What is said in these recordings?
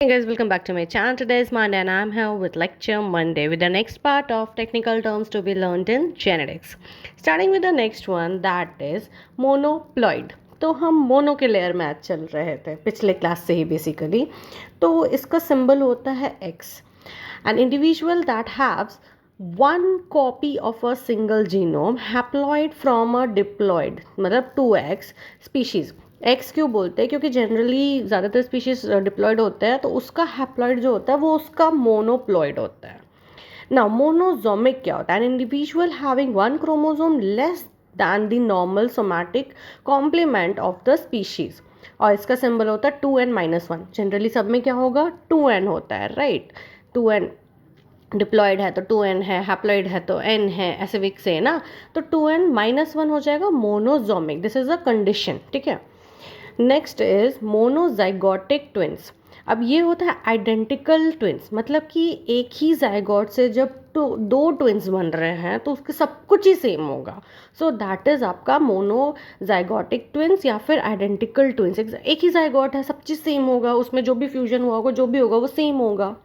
Hey guys, welcome back to my channel. Today is Monday and I'm here with Lecture Monday with the next part of technical terms to be learned in genetics. Starting with the next one, that is monoploid. तो हम mono के layer में आज चल रहे थे पिछले class से ही बेसिकली. तो इसका सिंबल होता है X. An individual that has one copy of a single genome haploid from a diploid मतलब 2x species. एक्स क्यों बोलते हैं? क्योंकि जनरली ज़्यादातर स्पीशीज डिप्लॉयड होते हैं, तो उसका हैप्लॉइड जो होता है वो उसका मोनोप्लॉइड होता है. नाउ मोनोजोमिक क्या होता है? An individual having one chromosome less than the normal somatic complement of the species. और इसका सिंबल होता है 2n-1. जनरली सब में क्या होगा? 2n होता है, राइट? 2n डिप्लॉयड है तो 2n है, हैप्लॉइड है तो n है, ऐसे विक से है ना. तो 2n-1 हो जाएगा मोनोजोमिक. दिस इज अ कंडीशन, ठीक है. Next is monozygotic twins. अब ये होता है आइडेंटिकल ट्विंस, मतलब कि एक ही जाइगोट से जब दो ट्विंस बन रहे हैं तो उसके सब कुछ ही सेम होगा. सो दैट इज आपका मोनोजाइगोटिक ट्विंस या फिर आइडेंटिकल ट्विंस. एक ही जाइगोट है, सब चीज़ सेम होगा, उसमें जो भी फ्यूजन हुआ होगा, जो भी होगा वो सेम होगा.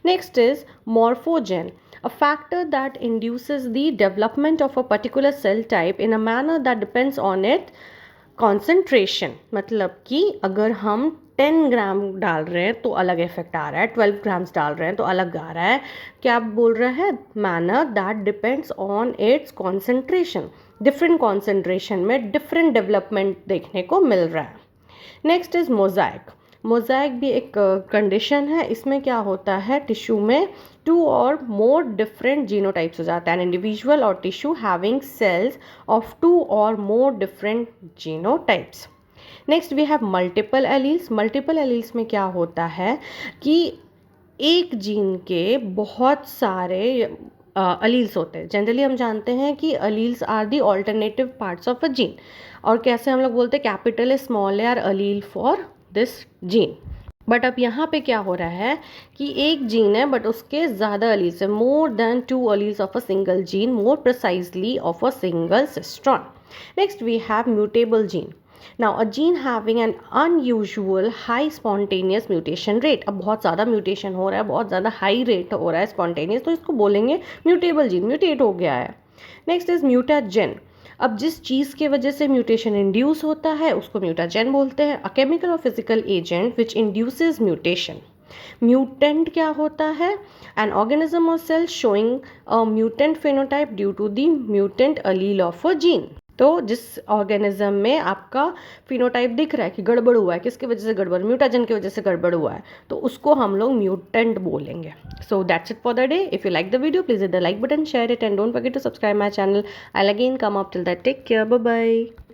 Next is मॉर्फोजेन, a factor that induces the development of a particular cell type in a manner that depends on it concentration. मतलब कि अगर हम 10 ग्राम डाल रहे हैं तो अलग इफेक्ट आ रहा है, 12 ग्राम्स डाल रहे हैं तो अलग आ रहा है. क्या बोल रहा है? Manner that depends on it's concentration. Different concentration में डिफरेंट डेवलपमेंट देखने को मिल रहा है. Next is mosaic. मोज़ाइक भी एक कंडीशन है. इसमें क्या होता है? टिश्यू में 2 और मोर डिफरेंट जीनोटाइप्स हो जाता है. An individual or tissue having cells of 2 or more different genotypes. Next we have multiple alleles. Multiple alleles में क्या होता है कि एक जीन के बहुत सारे अलील्स होते हैं. जनरली हम जानते हैं कि alleles are the alternative parts of a gene. और कैसे हम लोग बोलते हैं? कैपिटल है, स्मॉल है, R allele for this gene. But अब यहाँ पे क्या हो रहा है कि एक जीन है बट उसके ज़्यादा अलील्स है. More than 2 alleles of a single gene, more precisely of a single cistron. Next we have mutable gene. Now a gene having an unusual high spontaneous mutation rate. अब बहुत ज़्यादा mutation हो रहा है, बहुत ज़्यादा हाई रेट हो रहा है स्पॉन्टेनियस, तो इसको बोलेंगे म्यूटेबल जीन. म्यूटेट हो गया है. Next is mutagen. अब जिस चीज़ के वजह से म्यूटेशन इंड्यूस होता है उसको म्यूटाजेन बोलते हैं. A chemical or physical agent which induces mutation. Mutant क्या होता है? An organism or cell showing a mutant phenotype due to the mutant allele of a gene. तो जिस ऑर्गेनिज्म में आपका फिनोटाइप दिख रहा है कि गड़बड़ हुआ है, किसकी वजह से गड़बड़? म्यूटाजन की वजह से गड़बड़ हुआ है, तो उसको हम लोग म्यूटेंट बोलेंगे. So that's it for the day. If you like the video please hit the like button, share it and don't forget to subscribe my channel. I again come up till that, take care, bye bye.